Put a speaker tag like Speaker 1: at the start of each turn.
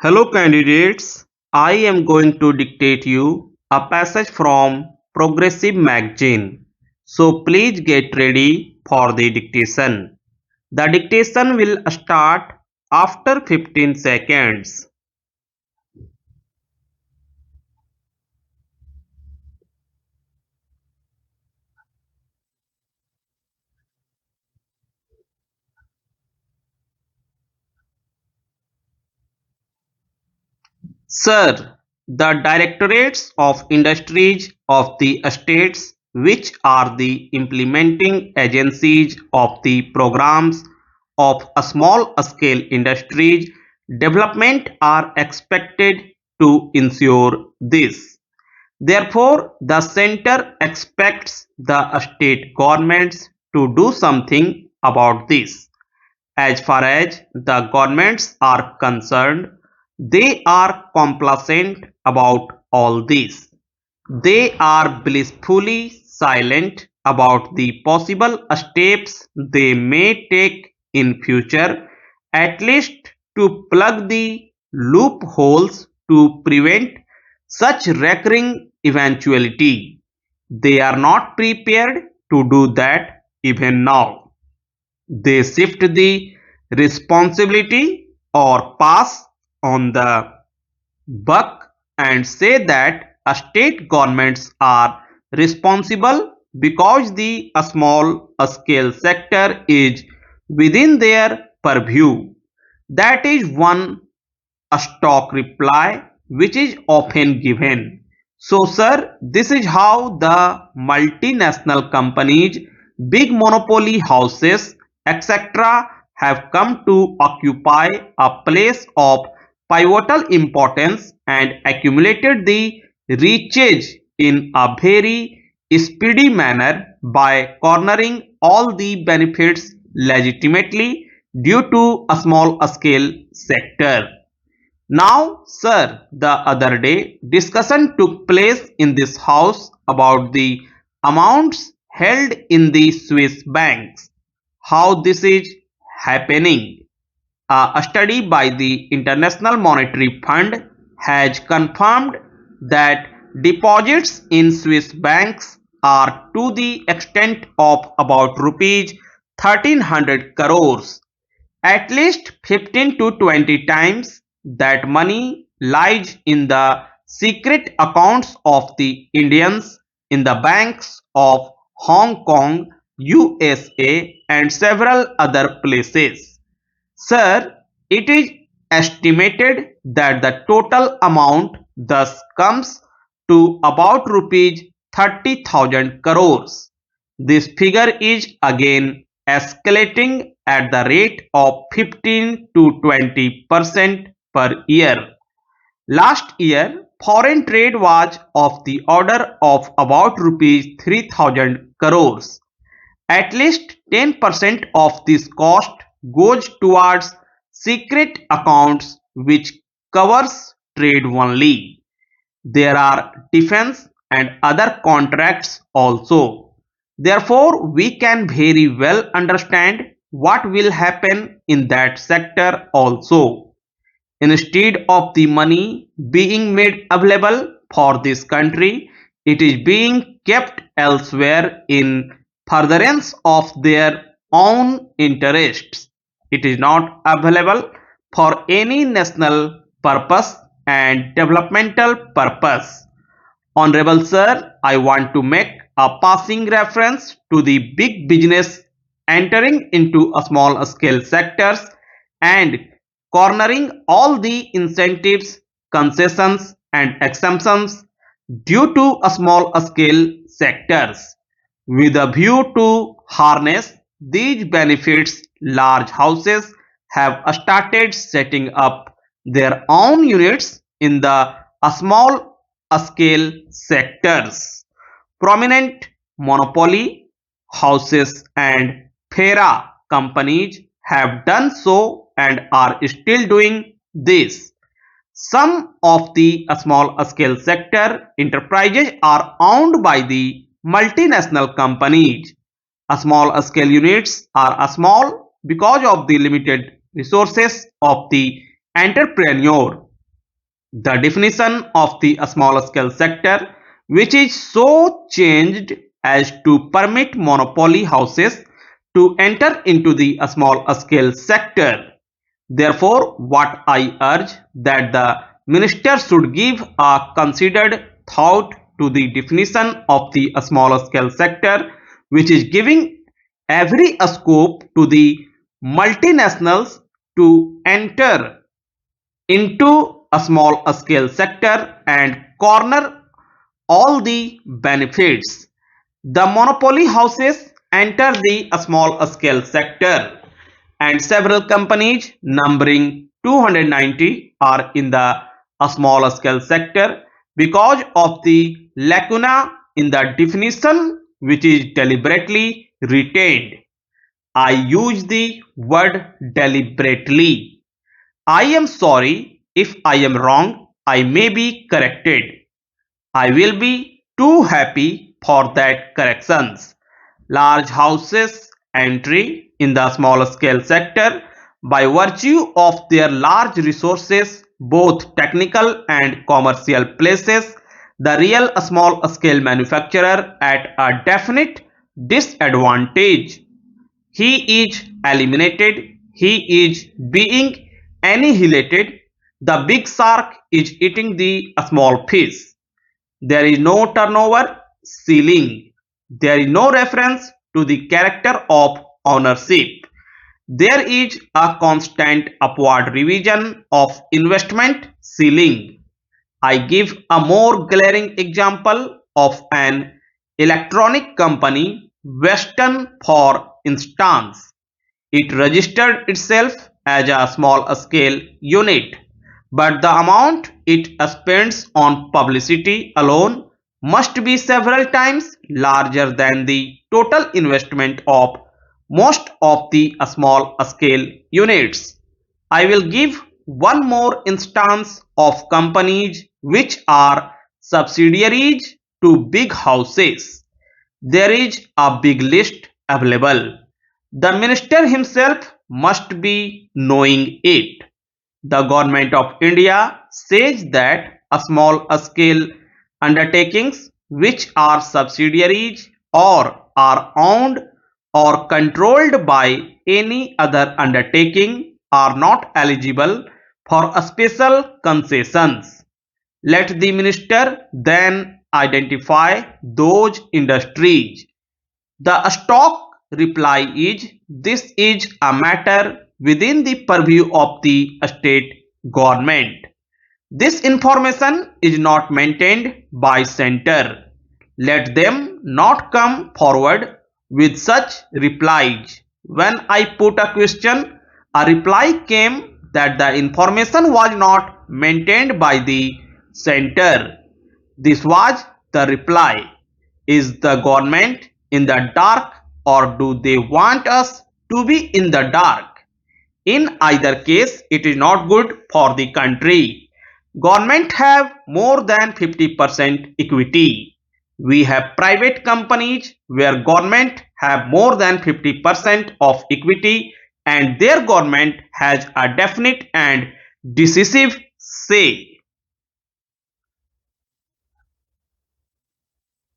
Speaker 1: Hello candidates, I am going to dictate you a passage from Progressive magazine. So please get ready for the dictation. The dictation will start after 15 seconds. Sir, the Directorates of Industries of the states, which are the implementing agencies of the programs of a small scale industries development, are expected to ensure this. Therefore, the center expects the state governments to do something about this. As far as the governments are concerned, they are complacent about all this. They are blissfully silent about the possible steps they may take in future, at least to plug the loopholes to prevent such recurring eventuality. They are not prepared to do that even now. They shift the responsibility or pass on the buck and say that state governments are responsible because the small scale sector is within their purview. That is one stock reply which is often given. So sir, this is how the multinational companies, big monopoly houses, etc. have come to occupy a place of pivotal importance and accumulated the riches in a very speedy manner by cornering all the benefits legitimately due to a small scale sector. Now, sir, the other day discussion took place in this house about the amounts held in the Swiss banks. How this is happening? A study by the International Monetary Fund has confirmed that deposits in Swiss banks are to the extent of about rupees 1300 crores. At least 15 to 20 times that money lies in the secret accounts of the Indians in the banks of Hong Kong, USA, and several other places. Sir, it is estimated that the total amount thus comes to about rupees 30,000 crores. This figure is again escalating at the rate of 15 to 20% per year. Last year, foreign trade was of the order of about rupees 3,000 crores. At least 10% of this cost goes towards secret accounts, which covers trade only. There are defense and other contracts also. Therefore, we can very well understand what will happen in that sector also. Instead of the money being made available for this country, it is being kept elsewhere in furtherance of their own interests. It is not available for any national purpose and developmental purpose. Honorable Sir, I want to make a passing reference to the big business entering into a small scale sectors and cornering all the incentives, concessions and exemptions due to a small scale sectors. With a view to harness these benefits, large houses have started setting up their own units in the small scale sectors. Prominent monopoly houses and FERA companies have done so and are still doing this. Some of the small scale sector enterprises are owned by the multinational companies. Small scale units are small because of the limited resources of the entrepreneur. The definition of the small scale sector, which is so changed as to permit monopoly houses to enter into the small scale sector. Therefore, what I urge that the minister should give a considered thought to the definition of the small scale sector, which is giving every scope to the multinationals to enter into a small scale sector and corner all the benefits. The monopoly houses enter the small scale sector and several companies numbering 290 are in the small scale sector because of the lacuna in the definition which is deliberately retained. I use the word deliberately. I am sorry if I am wrong. I may be corrected. I will be too happy for that corrections. Large houses entry in the small scale sector by virtue of their large resources, both technical and commercial, places the real small scale manufacturer at a definite disadvantage. He is eliminated. He is being annihilated. The big shark is eating the small fish. There is no turnover ceiling. There is no reference to the character of ownership. There is a constant upward revision of investment ceiling. I give a more glaring example of an electronic company, Western for instance. It registered itself as a small scale unit, but the amount it spends on publicity alone must be several times larger than the total investment of most of the small scale units. I will give one more instance of companies which are subsidiaries to big houses. There is a big list available. The minister himself must be knowing it. The government of India says that a small scale undertakings which are subsidiaries or are owned or controlled by any other undertaking are not eligible for special concessions. Let the minister then identify those industries. The stock reply is this is a matter within the purview of the state government. This information is not maintained by center. Let them not come forward with such replies. When I put a question, a reply came that the information was not maintained by the center. This was the reply. Is the government in the dark or do they want us to be in the dark? In either case, it is not good for the country. Government have more than 50% equity. We have private companies where government have more than 50% of equity and their government has a definite and decisive say.